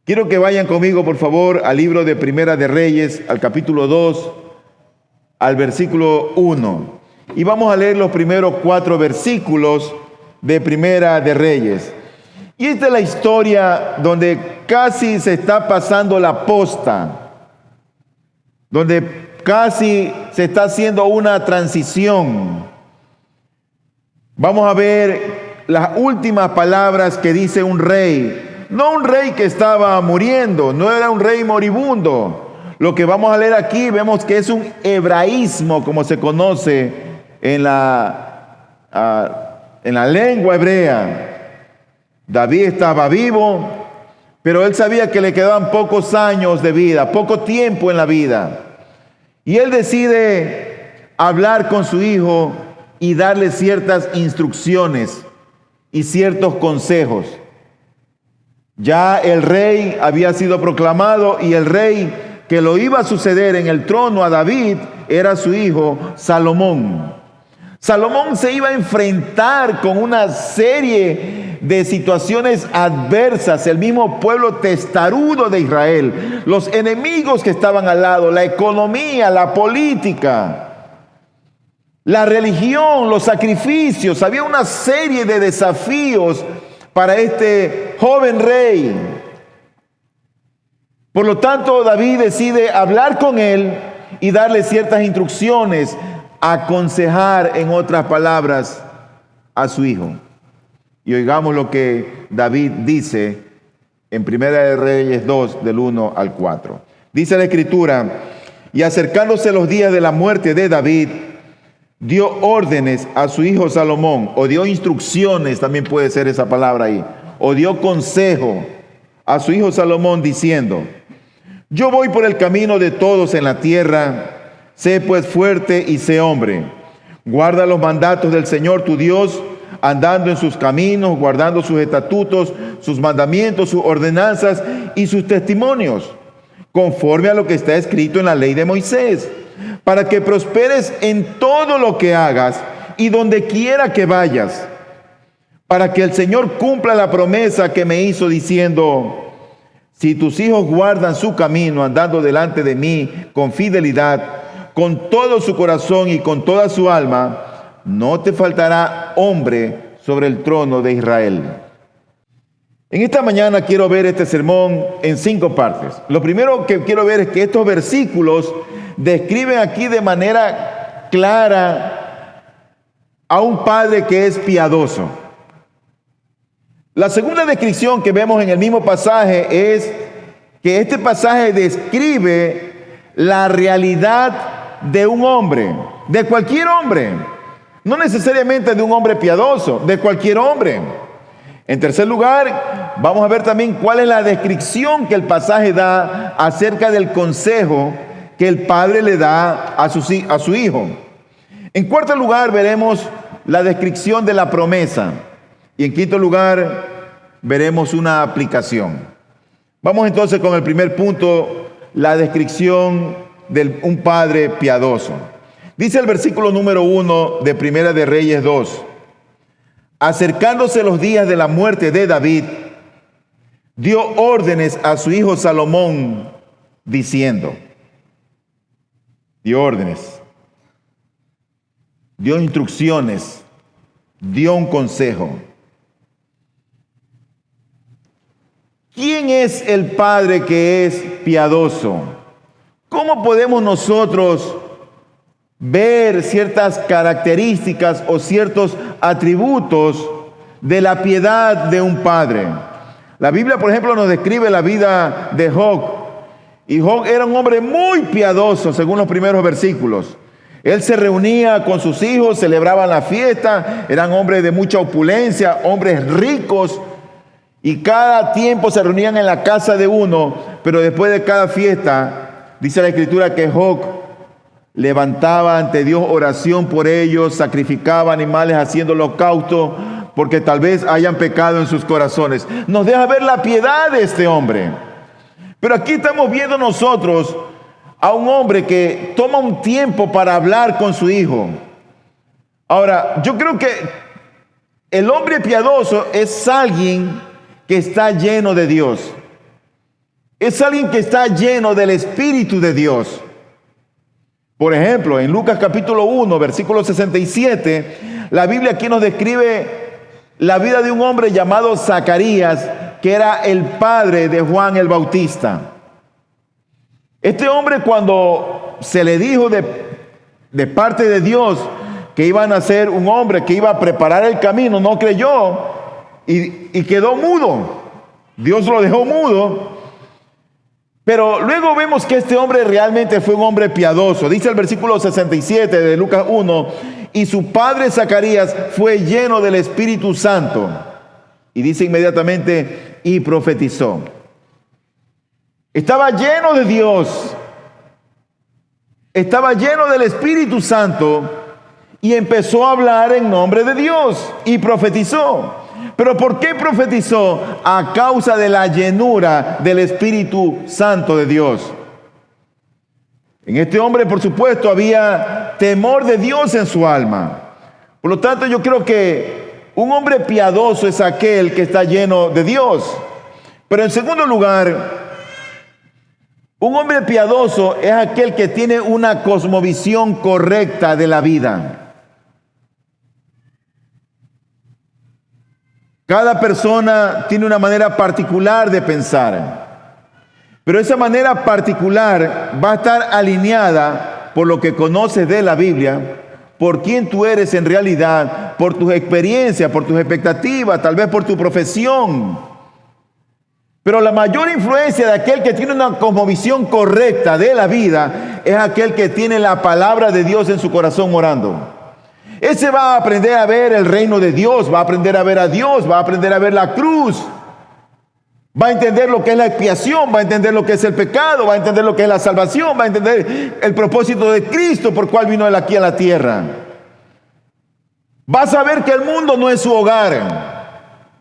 Quiero que vayan conmigo, por favor, al libro de Primera de Reyes, al capítulo 2, al versículo 1. Y vamos a leer los primeros 4 versículos de Primera de Reyes. Y esta es la historia donde casi se está pasando la posta, donde casi se está haciendo una transición. Vamos a ver las últimas palabras que dice un rey. No un rey que estaba muriendo, no era un rey moribundo. Lo que vamos a leer aquí vemos que es un hebraísmo, como se conoce en la lengua hebrea. David estaba vivo, pero él sabía que le quedaban pocos años de vida, poco tiempo en la vida. Y él decide hablar con su hijo y darle ciertas instrucciones y ciertos consejos. Ya el rey había sido proclamado y el rey que lo iba a suceder en el trono a David era su hijo Salomón. Salomón se iba a enfrentar con una serie de situaciones adversas, el mismo pueblo testarudo de Israel, los enemigos que estaban al lado, la economía, la política, la religión, los sacrificios. Había una serie de desafíos para este joven rey. Por lo tanto, David decide hablar con él y darle ciertas instrucciones, aconsejar, en otras palabras, a su hijo. Y oigamos lo que David dice en Primera de Reyes 2, del 1 al 4. Dice la Escritura: y acercándose los días de la muerte de David, dio órdenes a su hijo Salomón, o dio instrucciones, también puede ser esa palabra ahí, o dio consejo a su hijo Salomón diciendo: yo voy por el camino de todos en la tierra, sé pues fuerte y sé hombre. Guarda los mandatos del Señor tu Dios, andando en sus caminos, guardando sus estatutos, sus mandamientos, sus ordenanzas y sus testimonios, conforme a lo que está escrito en la ley de Moisés, para que prosperes en todo lo que hagas y donde quiera que vayas, para que el Señor cumpla la promesa que me hizo diciendo: si tus hijos guardan su camino andando delante de mí con fidelidad, con todo su corazón y con toda su alma, no te faltará hombre sobre el trono de Israel. En esta mañana quiero ver este sermón en 5 partes. Lo primero que quiero ver es que estos versículos describen aquí de manera clara a un padre que es piadoso. La segunda descripción que vemos en el mismo pasaje es que este pasaje describe la realidad de un hombre, de cualquier hombre, no necesariamente de un hombre piadoso, de cualquier hombre. En tercer lugar, vamos a ver también cuál es la descripción que el pasaje da acerca del consejo que el padre le da a su hijo. En cuarto lugar, veremos la descripción de la promesa. Y en quinto lugar, veremos una aplicación. Vamos entonces con el primer punto, la descripción de un padre piadoso. Dice el versículo número 1 de Primera de Reyes 2: acercándose los días de la muerte de David, dio órdenes a su hijo Salomón, diciendo. Dio órdenes, dio instrucciones, dio un consejo. ¿Quién es el padre que es piadoso? ¿Cómo podemos nosotros ver ciertas características o ciertos atributos de la piedad de un padre? La Biblia, por ejemplo, nos describe la vida de Job. Y Job era un hombre muy piadoso, según los primeros versículos. Él se reunía con sus hijos, celebraban la fiesta, eran hombres de mucha opulencia, hombres ricos, y cada tiempo se reunían en la casa de uno, pero después de cada fiesta, dice la Escritura que Job levantaba ante Dios oración por ellos, sacrificaba animales haciendo holocausto, porque tal vez hayan pecado en sus corazones. Nos deja ver la piedad de este hombre. Pero aquí estamos viendo nosotros a un hombre que toma un tiempo para hablar con su hijo. Ahora, yo creo que el hombre piadoso es alguien que está lleno de Dios. Es alguien que está lleno del Espíritu de Dios. Por ejemplo, en Lucas capítulo 1, versículo 67, la Biblia aquí nos describe la vida de un hombre llamado Zacarías, que era el padre de Juan el Bautista. Este hombre, cuando se le dijo de parte de Dios que iba a nacer un hombre que iba a preparar el camino, no creyó y quedó mudo. Dios lo dejó mudo. Pero luego vemos que este hombre realmente fue un hombre piadoso. Dice el versículo 67 de Lucas 1, y su padre Zacarías fue lleno del Espíritu Santo. Y dice inmediatamente, y profetizó. Estaba lleno de Dios, estaba lleno del Espíritu Santo y empezó a hablar en nombre de Dios y profetizó. ¿Pero por qué profetizó? A causa de la llenura del Espíritu Santo de Dios. En este hombre, por supuesto, había temor de Dios en su alma. Por lo tanto, yo creo que un hombre piadoso es aquel que está lleno de Dios. Pero en segundo lugar, un hombre piadoso es aquel que tiene una cosmovisión correcta de la vida. Cada persona tiene una manera particular de pensar, pero esa manera particular va a estar alineada por lo que conoces de la Biblia, por quién tú eres en realidad, por tus experiencias, por tus expectativas, tal vez por tu profesión. Pero la mayor influencia de aquel que tiene una cosmovisión correcta de la vida es aquel que tiene la palabra de Dios en su corazón morando. Ese va a aprender a ver el reino de Dios, va a aprender a ver a Dios, va a aprender a ver la cruz, va a entender lo que es la expiación, va a entender lo que es el pecado, va a entender lo que es la salvación, va a entender el propósito de Cristo por cual vino Él aquí a la tierra. Va a saber que el mundo no es su hogar.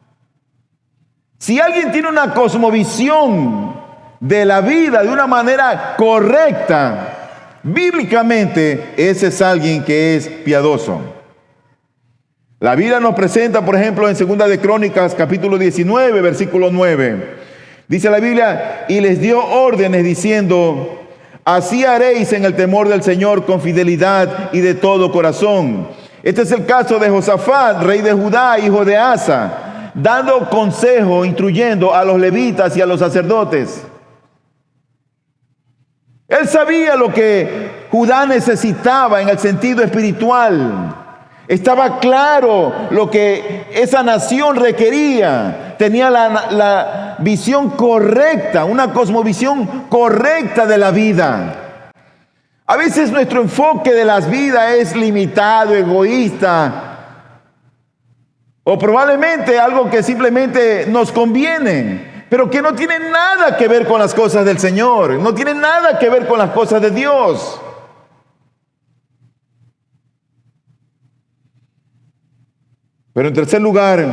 Si alguien tiene una cosmovisión de la vida de una manera correcta, bíblicamente, ese es alguien que es piadoso. La Biblia nos presenta, por ejemplo, en 2 de Crónicas, capítulo 19, versículo 9. Dice la Biblia, y les dio órdenes diciendo, así haréis en el temor del Señor con fidelidad y de todo corazón. Este es el caso de Josafat, rey de Judá, hijo de Asa, dando consejo, instruyendo a los levitas y a los sacerdotes. Él sabía lo que Judá necesitaba en el sentido espiritual. Estaba claro lo que esa nación requería. Tenía la visión correcta, una cosmovisión correcta de la vida. A veces nuestro enfoque de las vidas es limitado, egoísta, o probablemente algo que simplemente nos conviene, pero que no tiene nada que ver con las cosas del Señor, no tiene nada que ver con las cosas de Dios. Pero en tercer lugar,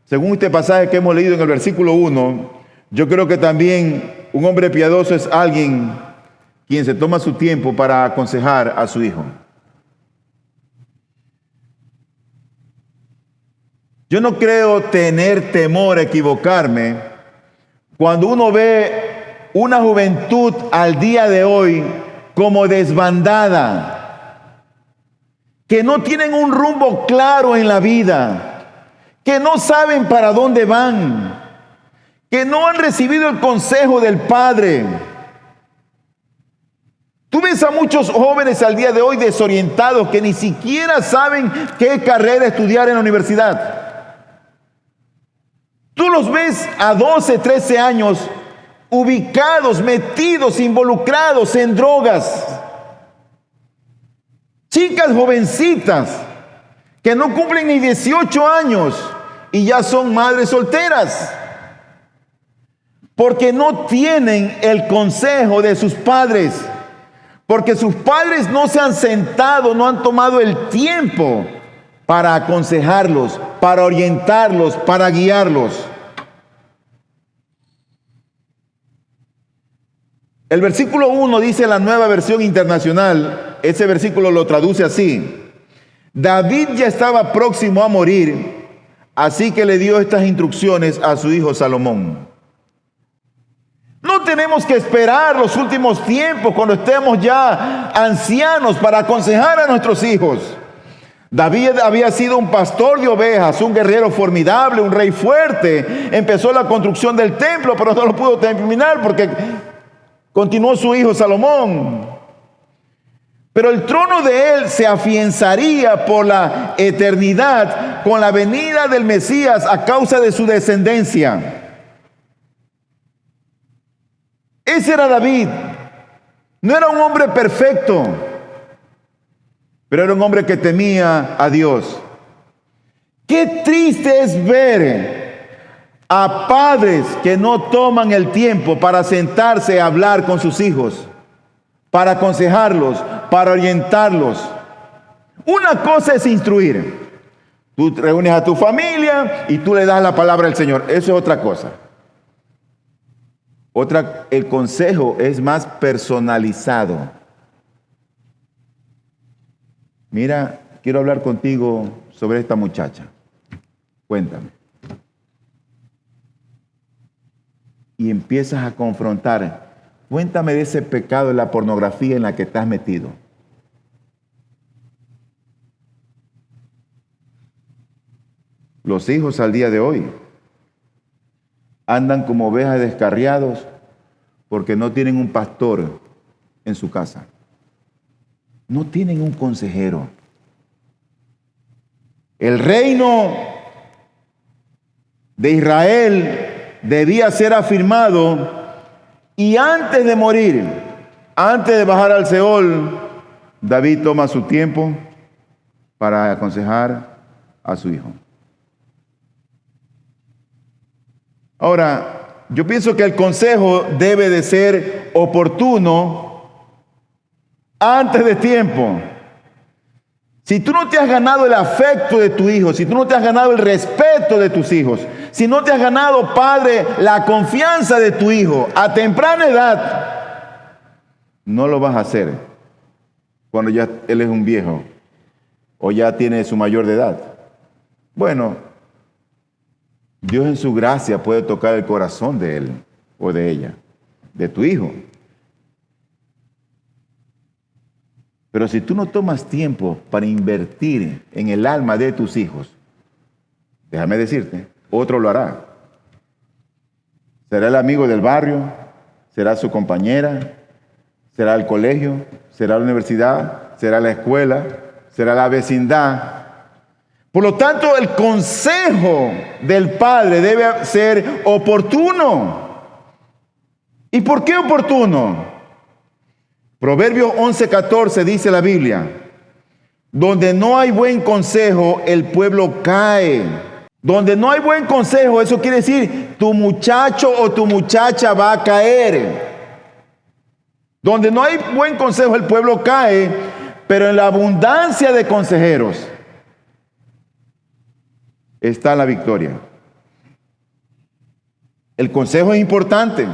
según este pasaje que hemos leído en el versículo 1, yo creo que también un hombre piadoso es alguien quien se toma su tiempo para aconsejar a su hijo. Yo no creo tener temor a equivocarme cuando uno ve una juventud al día de hoy como desbandada, que no tienen un rumbo claro en la vida, que no saben para dónde van, que no han recibido el consejo del Padre. Tú ves a muchos jóvenes al día de hoy desorientados que ni siquiera saben qué carrera estudiar en la universidad. Tú los ves a 12, 13 años ubicados, metidos, involucrados en drogas. Chicas jovencitas que no cumplen ni 18 años y ya son madres solteras, porque no tienen el consejo de sus padres, porque sus padres no se han sentado, no han tomado el tiempo para aconsejarlos, para orientarlos, para guiarlos. El versículo 1 dice la Nueva Versión Internacional, ese versículo lo traduce así: David ya estaba próximo a morir, así que le dio estas instrucciones a su hijo Salomón. tenemos que esperar los últimos tiempos cuando estemos ya ancianos para aconsejar a nuestros hijos. David había sido un pastor de ovejas, un guerrero formidable, un rey fuerte. Empezó la construcción del templo, pero no lo pudo terminar porque continuó su hijo Salomón. Pero el trono de él se afianzaría por la eternidad con la venida del Mesías a causa de su descendencia. Ese era David. No era un hombre perfecto, pero era un hombre que temía a Dios. Qué triste es ver a padres que no toman el tiempo para sentarse a hablar con sus hijos, para aconsejarlos, para orientarlos. Una cosa es instruir. Tú reúnes a tu familia y tú le das la palabra al Señor. Eso es otra cosa. El consejo es más personalizado. Mira, quiero hablar contigo sobre esta muchacha. Cuéntame. Y empiezas a confrontar. Cuéntame de ese pecado de la pornografía en la que estás metido. Los hijos al día de hoy andan como ovejas descarriados porque no tienen un pastor en su casa. No tienen un consejero. El reino de Israel debía ser afirmado y antes de morir, antes de bajar al Seol, David toma su tiempo para aconsejar a su hijo. Ahora, yo pienso que el consejo debe de ser oportuno antes de tiempo. Si tú no te has ganado el afecto de tu hijo, si tú no te has ganado el respeto de tus hijos, si no te has ganado, padre, la confianza de tu hijo a temprana edad, no lo vas a hacer cuando ya él es un viejo o ya tiene su mayor de edad. Bueno, Dios en su gracia puede tocar el corazón de él o de ella, de tu hijo. Pero si tú no tomas tiempo para invertir en el alma de tus hijos, déjame decirte, otro lo hará. Será el amigo del barrio, será su compañera, será el colegio, será la universidad, será la escuela, será la vecindad. Por lo tanto, el consejo del padre debe ser oportuno. ¿Y por qué oportuno? Proverbios 11:14 dice la Biblia: donde no hay buen consejo, el pueblo cae. Donde no hay buen consejo, eso quiere decir, tu muchacho o tu muchacha va a caer. Donde no hay buen consejo, el pueblo cae, pero en la abundancia de consejeros está la victoria. El consejo es importante.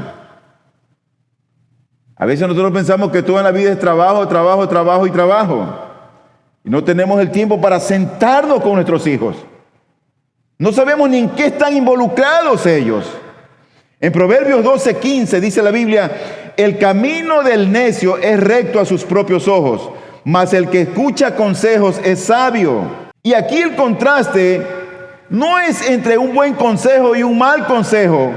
A veces nosotros pensamos que todo en la vida es trabajo, trabajo, trabajo y trabajo. Y no tenemos el tiempo para sentarnos con nuestros hijos. No sabemos ni en qué están involucrados ellos. En Proverbios 12:15 dice la Biblia: el camino del necio es recto a sus propios ojos, mas el que escucha consejos es sabio. Y aquí el contraste no es entre un buen consejo y un mal consejo,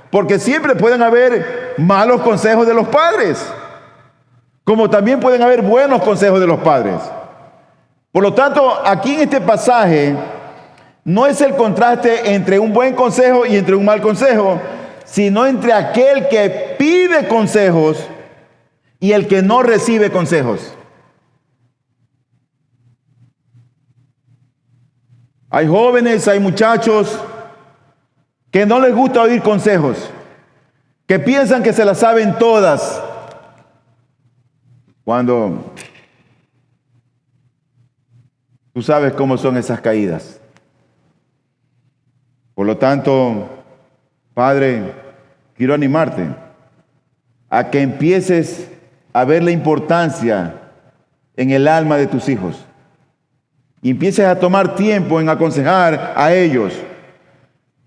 porque siempre pueden haber malos consejos de los padres, como también pueden haber buenos consejos de los padres. Por lo tanto, aquí en este pasaje no es el contraste entre un buen consejo y entre un mal consejo, sino entre aquel que pide consejos y el que no recibe consejos. Hay jóvenes, hay muchachos que no les gusta oír consejos, que piensan que se las saben todas, cuando tú sabes cómo son esas caídas. Por lo tanto, padre, quiero animarte a que empieces a ver la importancia en el alma de tus hijos y empieces a tomar tiempo en aconsejar a ellos.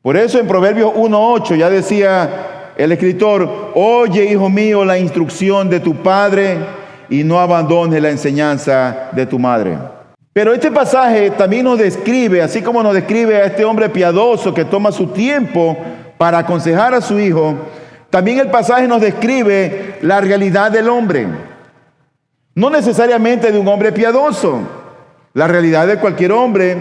Por eso en Proverbios 1:8 ya decía el escritor: Oye, hijo mío, la instrucción de tu padre y no abandones la enseñanza de tu madre. Pero este pasaje también nos describe, así como nos describe a este hombre piadoso que toma su tiempo para aconsejar a su hijo, también el pasaje nos describe la realidad del hombre. No necesariamente de un hombre piadoso, la realidad de cualquier hombre.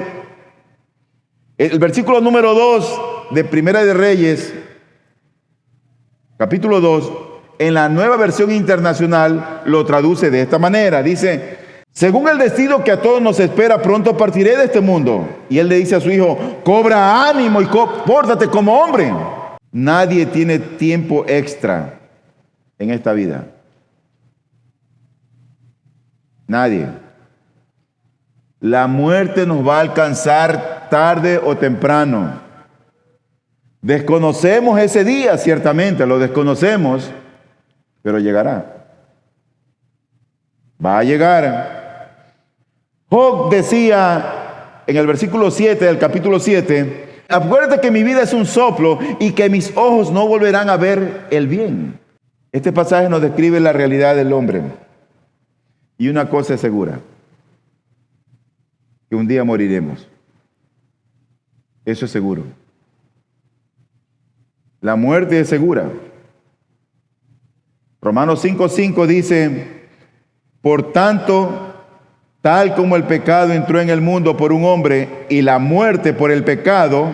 El versículo número 2 de Primera de Reyes, capítulo 2, en la Nueva Versión Internacional lo traduce de esta manera. Dice: según el destino que a todos nos espera, pronto partiré de este mundo. Y él le dice a su hijo: cobra ánimo y pórtate como hombre. Nadie tiene tiempo extra en esta vida. Nadie. La muerte nos va a alcanzar tarde o temprano. Desconocemos ese día, ciertamente, lo desconocemos, pero llegará. Va a llegar. Job decía en el versículo 7 del capítulo 7, acuérdate que mi vida es un soplo y que mis ojos no volverán a ver el bien. Este pasaje nos describe la realidad del hombre. Y una cosa es segura, que un día moriremos. Eso es seguro. La muerte es segura. Romanos 5:5 dice: por tanto, tal como el pecado entró en el mundo por un hombre y la muerte por el pecado,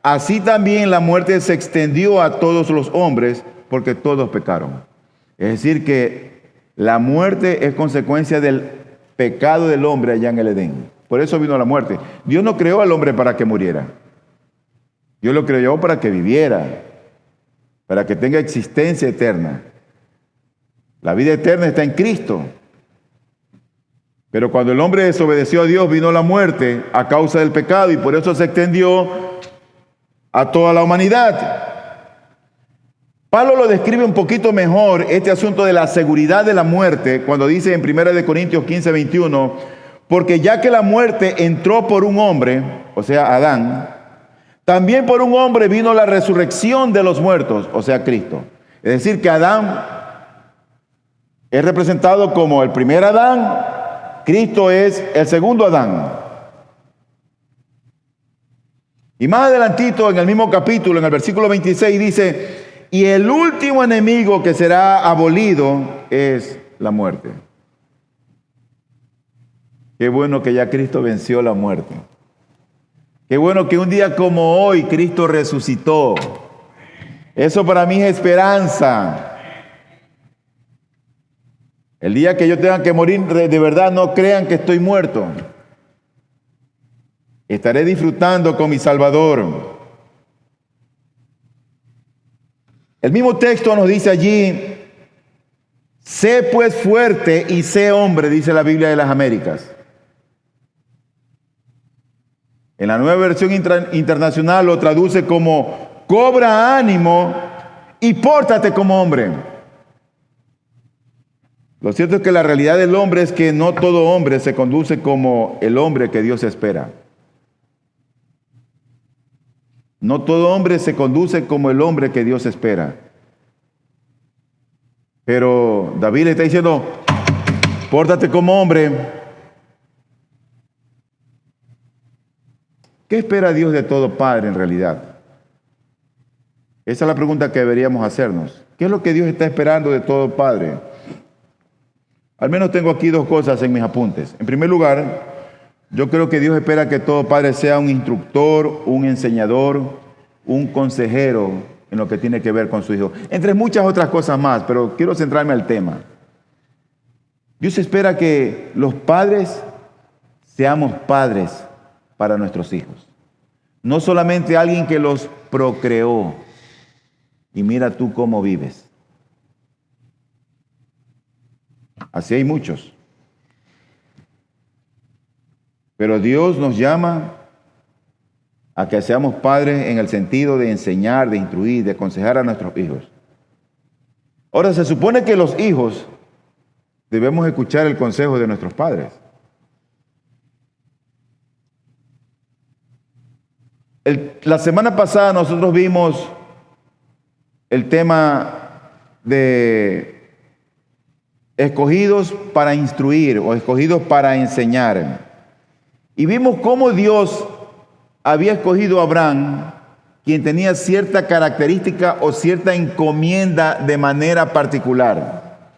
así también la muerte se extendió a todos los hombres porque todos pecaron. Es decir que la muerte es consecuencia del pecado del hombre allá en el Edén. Por eso vino la muerte. Dios no creó al hombre para que muriera. Dios lo creó para que viviera, para que tenga existencia eterna. La vida eterna está en Cristo. Pero cuando el hombre desobedeció a Dios, vino la muerte a causa del pecado y por eso se extendió a toda la humanidad. Pablo lo describe un poquito mejor, este asunto de la seguridad de la muerte, cuando dice en 1 Corintios 15:21, porque ya que la muerte entró por un hombre, o sea, Adán, también por un hombre vino la resurrección de los muertos, o sea, Cristo. Es decir, que Adán es representado como el primer Adán, Cristo es el segundo Adán. Y más adelantito, en el mismo capítulo, en el versículo 26, dice: y el último enemigo que será abolido es la muerte. Qué bueno que ya Cristo venció la muerte. Qué bueno que un día como hoy Cristo resucitó. Eso para mí es esperanza. El día que yo tenga que morir, de verdad no crean que estoy muerto. Estaré disfrutando con mi Salvador. El mismo texto nos dice allí: sé pues fuerte y sé hombre, dice la Biblia de las Américas. En la Nueva Versión Internacional lo traduce como: cobra ánimo y pórtate como hombre. Lo cierto es que la realidad del hombre es que no todo hombre se conduce como el hombre que Dios espera. No todo hombre se conduce como el hombre que Dios espera. Pero David le está diciendo: pórtate como hombre. ¿Qué espera Dios de todo padre en realidad? Esa es la pregunta que deberíamos hacernos. ¿Qué es lo que Dios está esperando de todo padre? Al menos tengo aquí dos cosas en mis apuntes. En primer lugar, yo creo que Dios espera que todo padre sea un instructor, un enseñador, un consejero en lo que tiene que ver con su hijo. Entre muchas otras cosas más, pero quiero centrarme al tema. Dios espera que los padres seamos padres para nuestros hijos. No solamente alguien que los procreó y mira tú cómo vives. Así hay muchos. Pero Dios nos llama a que seamos padres en el sentido de enseñar, de instruir, de aconsejar a nuestros hijos. Ahora, se supone que los hijos debemos escuchar el consejo de nuestros padres. La semana pasada nosotros vimos el tema de escogidos para instruir o escogidos para enseñar. Y vimos cómo Dios había escogido a Abraham, quien tenía cierta característica o cierta encomienda de manera particular.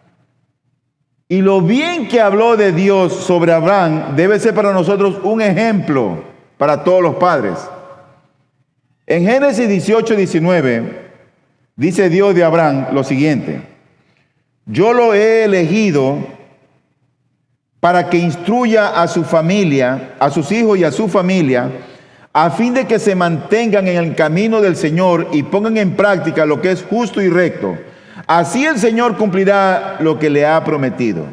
Y lo bien que habló de Dios sobre Abraham debe ser para nosotros un ejemplo para todos los padres. En Génesis 18:19 dice Dios de Abraham lo siguiente: yo lo he elegido para que instruya a su familia, a sus hijos y a su familia, a fin de que se mantengan en el camino del Señor y pongan en práctica lo que es justo y recto. Así el Señor cumplirá lo que le ha prometido.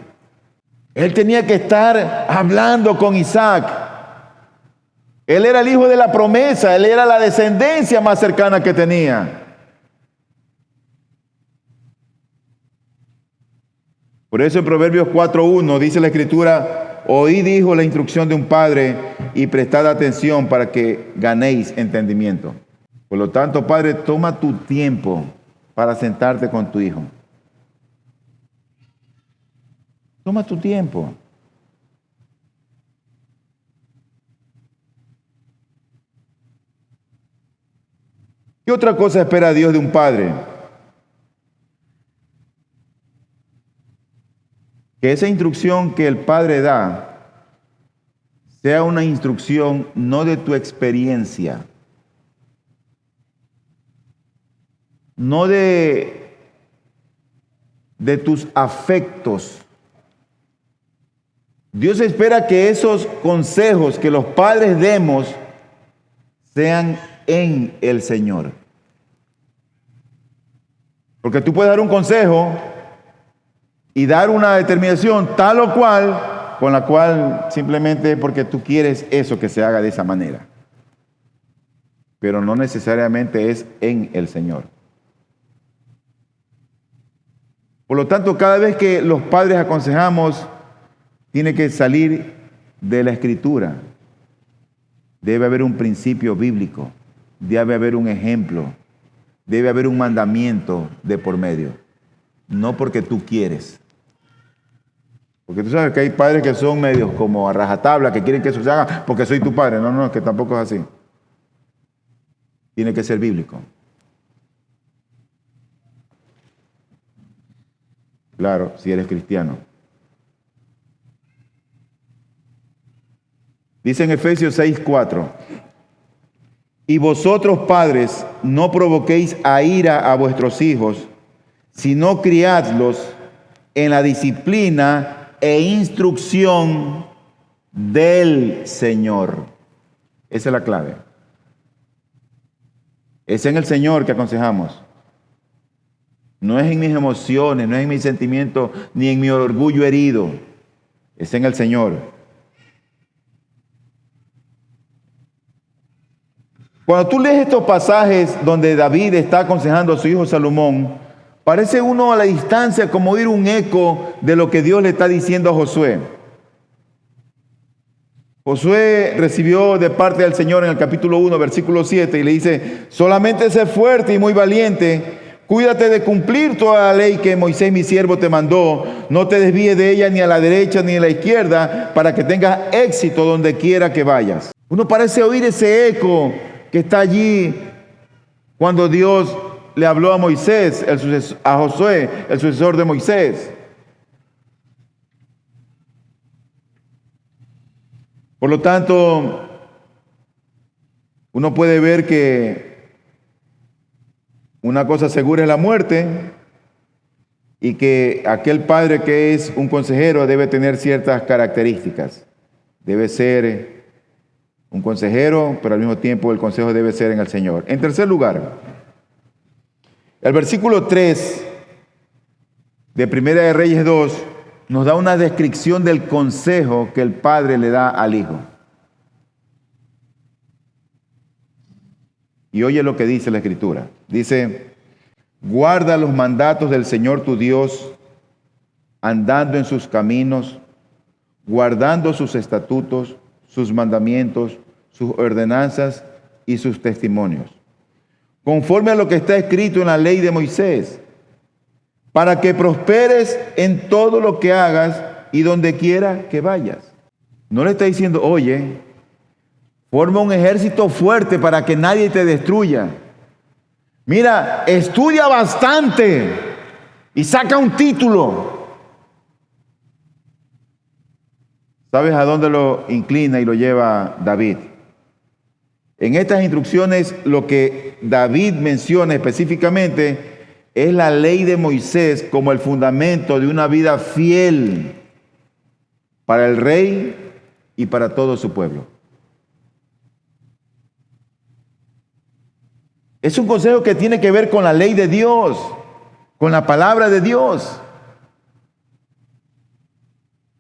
Él tenía que estar hablando con Isaac. Él era el hijo de la promesa, él era la descendencia más cercana que tenía. Por eso en Proverbios 4:1 dice la Escritura: oíd, hijo, la instrucción de un padre y prestad atención para que ganéis entendimiento. Por lo tanto, padre, toma tu tiempo para sentarte con tu hijo. Toma tu tiempo. ¿Qué otra cosa espera Dios de un padre? Que esa instrucción que el padre da sea una instrucción no de tu experiencia, no de tus afectos. Dios espera que esos consejos que los padres demos sean en el Señor. Porque tú puedes dar un consejo y dar una determinación tal o cual, con la cual simplemente porque tú quieres eso que se haga de esa manera. Pero no necesariamente es en el Señor. Por lo tanto, cada vez que los padres aconsejamos, tiene que salir de la Escritura. Debe haber un principio bíblico, debe haber un ejemplo, debe haber un mandamiento de por medio. No porque tú quieres. Porque tú sabes que hay padres que son medios como a rajatabla, que quieren que eso se haga porque soy tu padre. No, es que tampoco es así. Tiene que ser bíblico. Claro, si eres cristiano. Dice en Efesios 6:4: y vosotros, padres, no provoquéis a ira a vuestros hijos, sino criadlos en la disciplina e instrucción del Señor. Esa es la clave. Es en el Señor que aconsejamos. No es en mis emociones, no es en mis sentimientos, ni en mi orgullo herido. Es en el Señor. Cuando tú lees estos pasajes donde David está aconsejando a su hijo Salomón, parece uno a la distancia como oír un eco de lo que Dios le está diciendo a Josué. Josué recibió de parte del Señor en el capítulo 1, versículo 7, y le dice: solamente sé fuerte y muy valiente, cuídate de cumplir toda la ley que Moisés mi siervo te mandó, no te desvíes de ella ni a la derecha ni a la izquierda, para que tengas éxito donde quiera que vayas. Uno parece oír ese eco que está allí cuando Dios le habló a Moisés, a Josué, el sucesor de Moisés. Por lo tanto, uno puede ver que una cosa segura es la muerte y que aquel padre que es un consejero debe tener ciertas características. Debe ser un consejero, pero al mismo tiempo el consejo debe ser en el Señor. En tercer lugar, el versículo 3 de Primera de Reyes 2 nos da una descripción del consejo que el padre le da al hijo. Y oye lo que dice la Escritura. Dice: guarda los mandatos del Señor tu Dios, andando en sus caminos, guardando sus estatutos, sus mandamientos, sus ordenanzas y sus testimonios, conforme a lo que está escrito en la ley de Moisés, para que prosperes en todo lo que hagas y donde quiera que vayas. No le está diciendo, oye, forma un ejército fuerte para que nadie te destruya. Mira, estudia bastante y saca un título. ¿Sabes a dónde lo inclina y lo lleva David? En estas instrucciones, lo que David menciona específicamente es la ley de Moisés como el fundamento de una vida fiel para el rey y para todo su pueblo. Es un consejo que tiene que ver con la ley de Dios, con la palabra de Dios.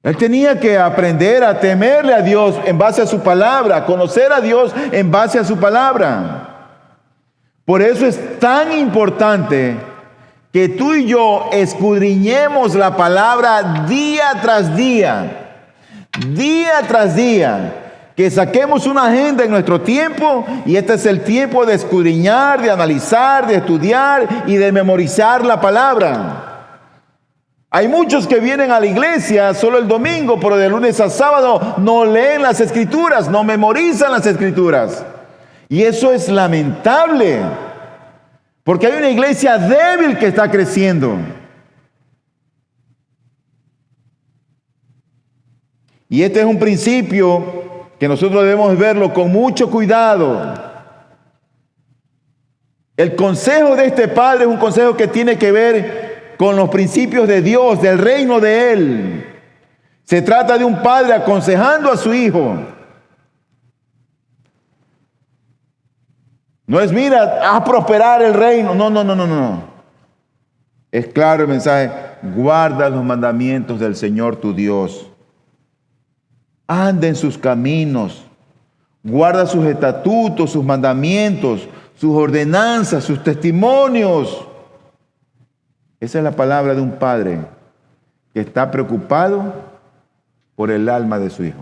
Él tenía que aprender a temerle a Dios en base a su palabra, a conocer a Dios en base a su palabra. Por eso es tan importante que tú y yo escudriñemos la palabra día tras día, que saquemos una agenda en nuestro tiempo, y este es el tiempo de escudriñar, de analizar, de estudiar y de memorizar la palabra. Hay muchos que vienen a la iglesia solo el domingo, pero de lunes a sábado no leen las escrituras, no memorizan las escrituras. Y eso es lamentable, porque hay una iglesia débil que está creciendo. Y este es un principio que nosotros debemos verlo con mucho cuidado. El consejo de este padre es un consejo que tiene que ver con los principios de Dios, del reino de Él. Se trata de un padre aconsejando a su hijo. No es, mira, a prosperar el reino. No. Es claro el mensaje: guarda los mandamientos del Señor tu Dios. Anda en sus caminos. Guarda sus estatutos, sus mandamientos, sus ordenanzas, sus testimonios. Esa es la palabra de un padre que está preocupado por el alma de su hijo.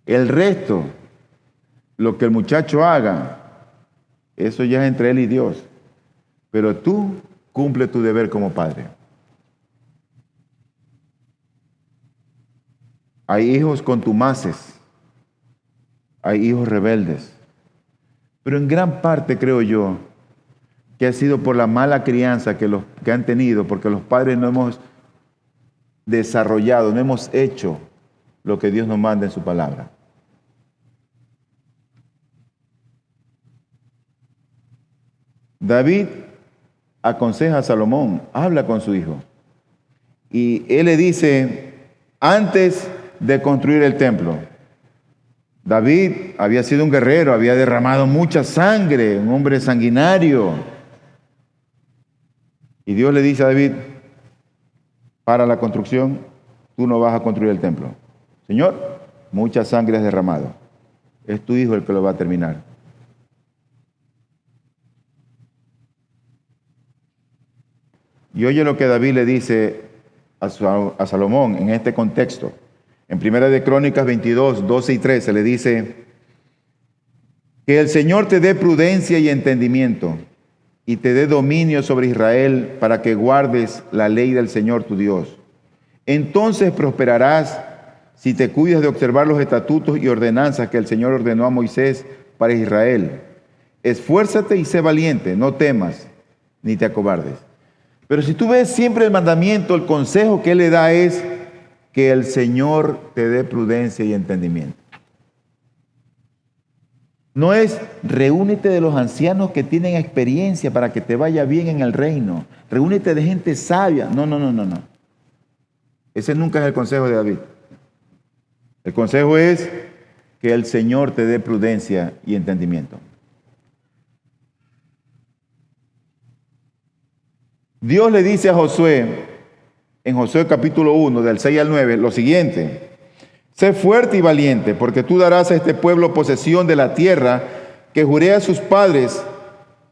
El resto, lo que el muchacho haga, eso ya es entre él y Dios. Pero tú cumple tu deber como padre. Hay hijos contumaces, hay hijos rebeldes. Pero en gran parte creo yo que ha sido por la mala crianza que han tenido, porque los padres no hemos desarrollado, no hemos hecho lo que Dios nos manda en su palabra. David aconseja a Salomón, habla con su hijo. Y él le dice, antes de construir el templo, David había sido un guerrero, había derramado mucha sangre, un hombre sanguinario. Y Dios le dice a David, para la construcción, tú no vas a construir el templo. Señor, mucha sangre has derramado. Es tu hijo el que lo va a terminar. Y oye lo que David le dice a Salomón en este contexto. En Primera de Crónicas 22, 12 y 13 le dice, que el Señor te dé prudencia y entendimiento y te dé dominio sobre Israel para que guardes la ley del Señor tu Dios. Entonces prosperarás si te cuidas de observar los estatutos y ordenanzas que el Señor ordenó a Moisés para Israel. Esfuérzate y sé valiente, no temas ni te acobardes. Pero si tú ves siempre el mandamiento, el consejo que Él le da es que el Señor te dé prudencia y entendimiento. No es reúnete de los ancianos que tienen experiencia para que te vaya bien en el reino. Reúnete de gente sabia. No. Ese nunca es el consejo de David. El consejo es que el Señor te dé prudencia y entendimiento. Dios le dice a Josué, en Josué capítulo 1, del 6 al 9, lo siguiente: sé fuerte y valiente, porque tú darás a este pueblo posesión de la tierra que juré a sus padres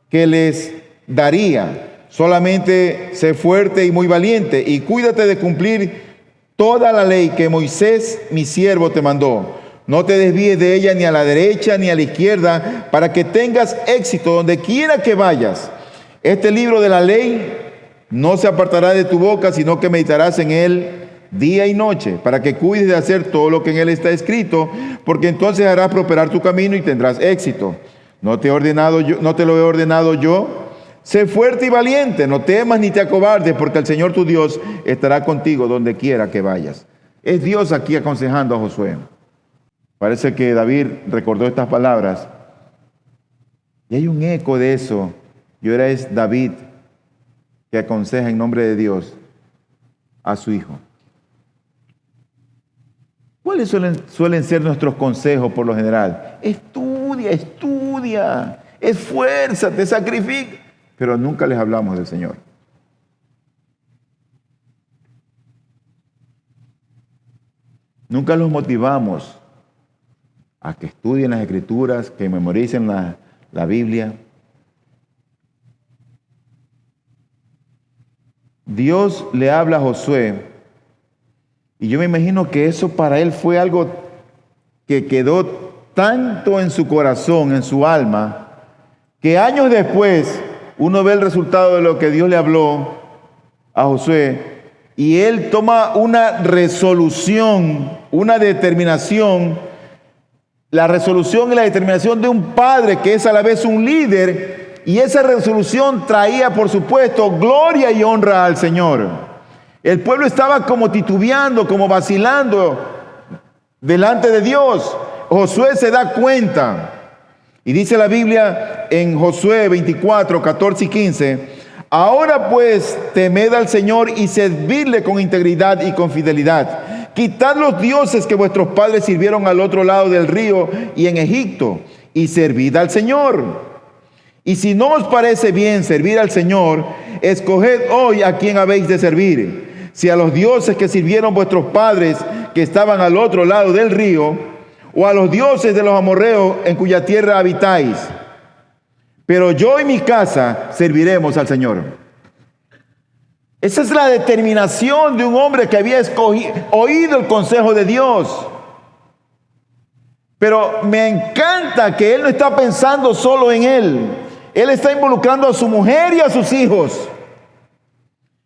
que les daría. Solamente sé fuerte y muy valiente, y cuídate de cumplir toda la ley que Moisés, mi siervo, te mandó. No te desvíes de ella ni a la derecha ni a la izquierda, para que tengas éxito donde quiera que vayas. Este libro de la ley no se apartará de tu boca, sino que meditarás en él día y noche, para que cuides de hacer todo lo que en él está escrito, porque entonces harás prosperar tu camino y tendrás éxito. No te lo he ordenado yo. Sé fuerte y valiente, no temas ni te acobardes, porque el Señor tu Dios estará contigo donde quiera que vayas. Es Dios aquí aconsejando a Josué. Parece que David recordó estas palabras y hay un eco de eso. Y ahora es David que aconseja en nombre de Dios a su hijo. ¿Cuáles suelen ser nuestros consejos por lo general? Estudia, esfuérzate, sacrifica. Pero nunca les hablamos del Señor. Nunca los motivamos a que estudien las Escrituras, que memoricen la Biblia. Dios le habla a Josué y yo me imagino que eso para él fue algo que quedó tanto en su corazón, en su alma, que años después uno ve el resultado de lo que Dios le habló a Josué y él toma una resolución, una determinación, la resolución y la determinación de un padre que es a la vez un líder, y esa resolución traía, por supuesto, gloria y honra al Señor. El pueblo estaba como titubeando, como vacilando delante de Dios. Josué se da cuenta. Y dice la Biblia en Josué 24, 14 y 15, ahora pues temed al Señor y servidle con integridad y con fidelidad. Quitad los dioses que vuestros padres sirvieron al otro lado del río y en Egipto, y servid al Señor. Y si no os parece bien servir al Señor, escoged hoy a quién habéis de servir. Si a los dioses que sirvieron vuestros padres que estaban al otro lado del río, o a los dioses de los amorreos en cuya tierra habitáis. Pero yo y mi casa serviremos al Señor. Esa es la determinación de un hombre que había oído el consejo de Dios. Pero me encanta que él no está pensando solo en él. Él está involucrando a su mujer y a sus hijos.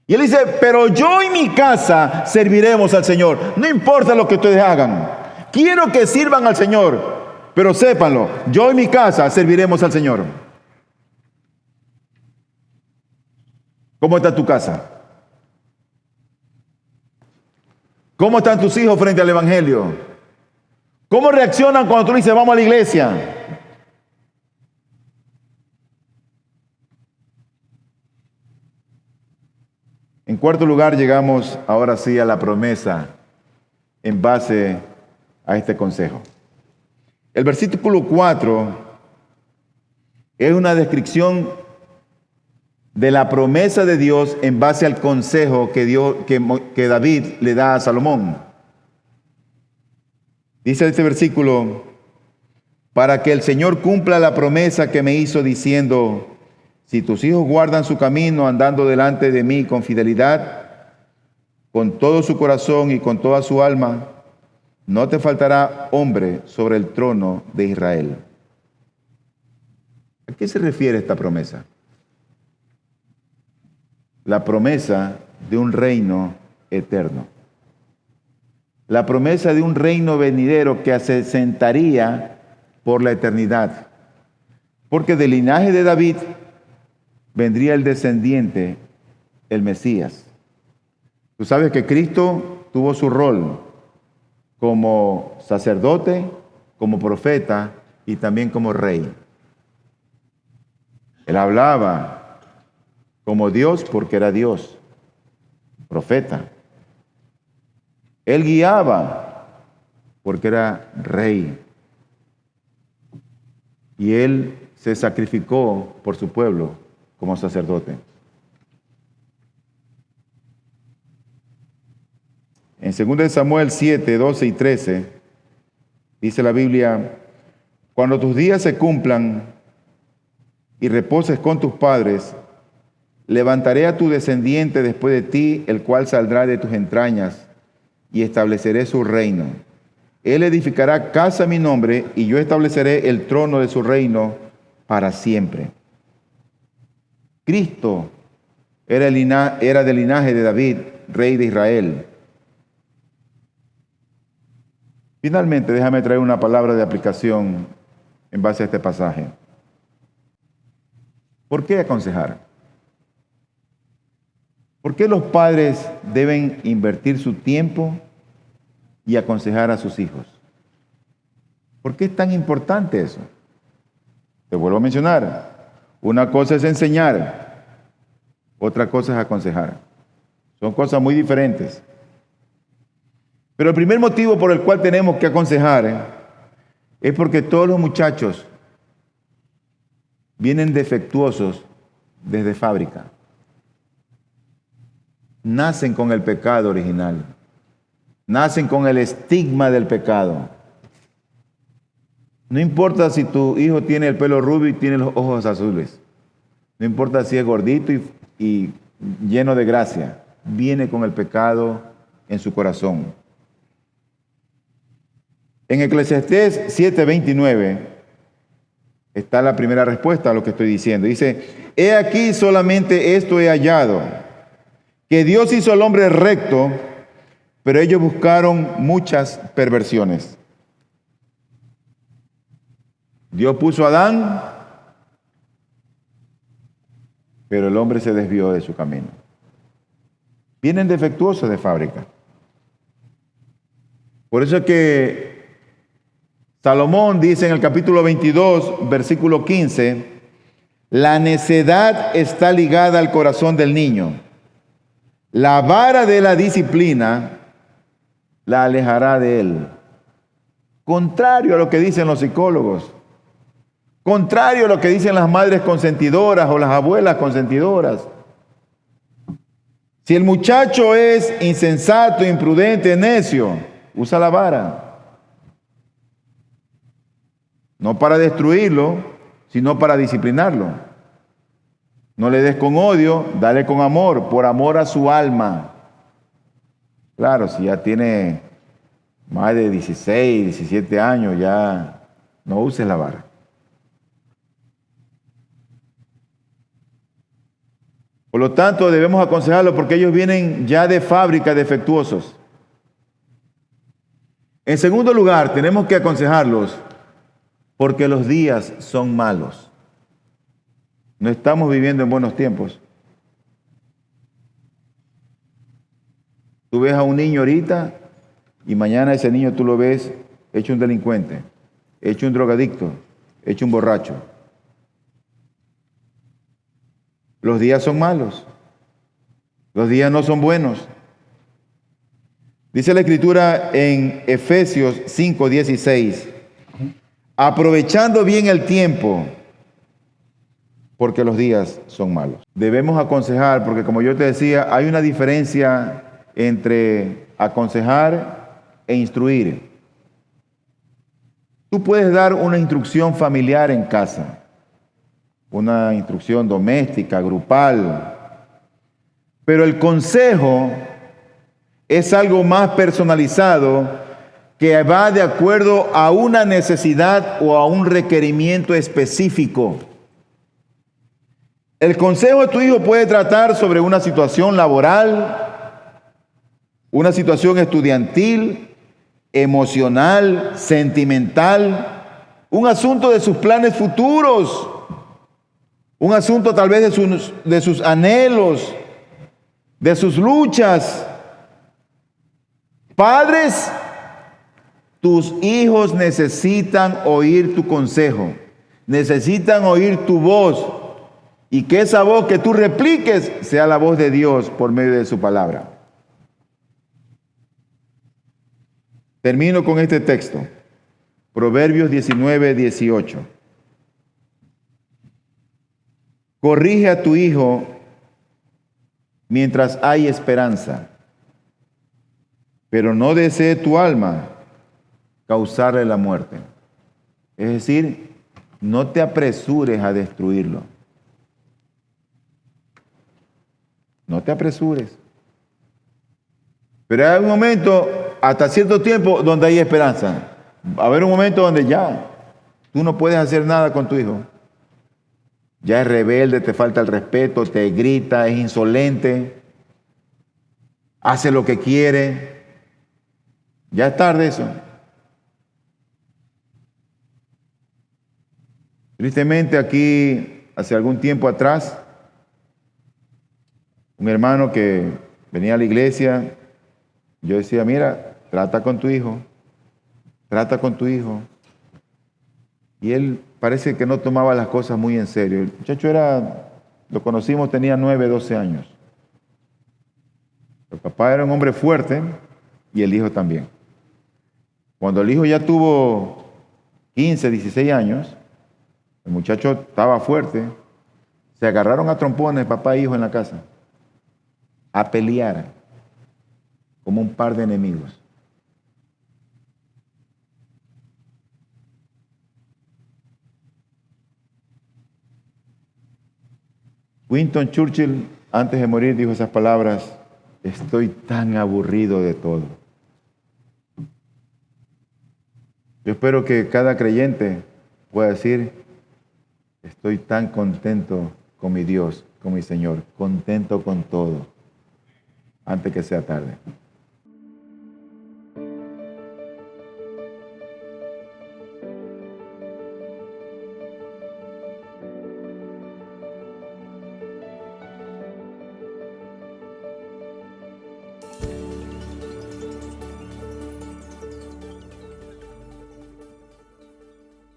Y él dice, pero yo y mi casa serviremos al Señor. No importa lo que ustedes hagan. Quiero que sirvan al Señor, pero sépanlo, yo y mi casa serviremos al Señor. ¿Cómo está tu casa? ¿Cómo están tus hijos frente al Evangelio? ¿Cómo reaccionan cuando tú dices, vamos a la iglesia? En cuarto lugar, llegamos ahora sí a la promesa en base a este consejo. El versículo 4 es una descripción de la promesa de Dios en base al consejo que David le da a Salomón. Dice este versículo, para que el Señor cumpla la promesa que me hizo diciendo, si tus hijos guardan su camino andando delante de mí con fidelidad, con todo su corazón y con toda su alma, no te faltará hombre sobre el trono de Israel. ¿A qué se refiere esta promesa? La promesa de un reino eterno. La promesa de un reino venidero que se asentaría por la eternidad. Porque del linaje de David vendría el descendiente, el Mesías. Tú sabes que Cristo tuvo su rol como sacerdote, como profeta y también como rey. Él hablaba como Dios porque era Dios, profeta. Él guiaba porque era rey. Y él se sacrificó por su pueblo como sacerdote. En 2 Samuel 7, 12 y 13, dice la Biblia, cuando tus días se cumplan y reposes con tus padres, levantaré a tu descendiente después de ti, el cual saldrá de tus entrañas, y estableceré su reino. Él edificará casa a mi nombre y yo estableceré el trono de su reino para siempre. Cristo era del linaje de David, rey de Israel. Finalmente, déjame traer una palabra de aplicación en base a este pasaje. ¿Por qué aconsejar? ¿Por qué los padres deben invertir su tiempo y aconsejar a sus hijos? ¿Por qué es tan importante eso? Te vuelvo a mencionar. Una cosa es enseñar, otra cosa es aconsejar. Son cosas muy diferentes. Pero el primer motivo por el cual tenemos que aconsejar es porque todos los muchachos vienen defectuosos desde fábrica. Nacen con el pecado original. Nacen con el estigma del pecado. No importa si tu hijo tiene el pelo rubio y tiene los ojos azules. No importa si es gordito y lleno de gracia. Viene con el pecado en su corazón. En Eclesiastés 7:29 está la primera respuesta a lo que estoy diciendo. Dice, he aquí solamente esto he hallado, que Dios hizo al hombre recto, pero ellos buscaron muchas perversiones. Dios puso a Adán, pero el hombre se desvió de su camino. Vienen defectuosos de fábrica. Por eso es que Salomón dice en el capítulo 22, versículo 15, la necedad está ligada al corazón del niño. La vara de la disciplina la alejará de él. Contrario a lo que dicen los psicólogos. Contrario a lo que dicen las madres consentidoras o las abuelas consentidoras. Si el muchacho es insensato, imprudente, necio, usa la vara. No para destruirlo, sino para disciplinarlo. No le des con odio, dale con amor, por amor a su alma. Claro, si ya tiene más de 16, 17 años, ya no uses la vara. Por lo tanto, debemos aconsejarlos porque ellos vienen ya de fábrica defectuosos. En segundo lugar, tenemos que aconsejarlos porque los días son malos. No estamos viviendo en buenos tiempos. Tú ves a un niño ahorita y mañana ese niño tú lo ves hecho un delincuente, hecho un drogadicto, hecho un borracho. Los días son malos. Los días no son buenos. Dice la Escritura en Efesios 5:16, aprovechando bien el tiempo, porque los días son malos. Debemos aconsejar, porque como yo te decía, hay una diferencia entre aconsejar e instruir. Tú puedes dar una instrucción familiar en casa, una instrucción doméstica, grupal, pero el consejo es algo más personalizado que va de acuerdo a una necesidad o a un requerimiento específico. El consejo de tu hijo puede tratar sobre una situación laboral, una situación estudiantil, emocional, sentimental, un asunto de sus planes futuros, un asunto tal vez de sus anhelos, de sus luchas. Padres, tus hijos necesitan oír tu consejo, necesitan oír tu voz y que esa voz que tú repliques sea la voz de Dios por medio de su palabra. Termino con este texto, Proverbios 19:18. Corrige a tu hijo mientras hay esperanza, pero no desee tu alma causarle la muerte. Es decir, no te apresures a destruirlo. No te apresures. Pero hay un momento hasta cierto tiempo donde hay esperanza. Va a haber un momento donde ya tú no puedes hacer nada con tu hijo. Ya es rebelde, te falta el respeto, te grita, es insolente, hace lo que quiere. Ya es tarde eso. Tristemente aquí, hace algún tiempo atrás, un hermano que venía a la iglesia, yo decía, mira, trata con tu hijo, trata con tu hijo. Y él parece que no tomaba las cosas muy en serio. El muchacho lo conocimos, tenía 9, 12 años. El papá era un hombre fuerte y el hijo también. Cuando el hijo ya tuvo 15, 16 años, el muchacho estaba fuerte, se agarraron a trompones papá e hijo en la casa, a pelear como un par de enemigos. Winston Churchill, antes de morir, dijo esas palabras: estoy tan aburrido de todo. Yo espero que cada creyente pueda decir, estoy tan contento con mi Dios, con mi Señor, contento con todo, antes que sea tarde.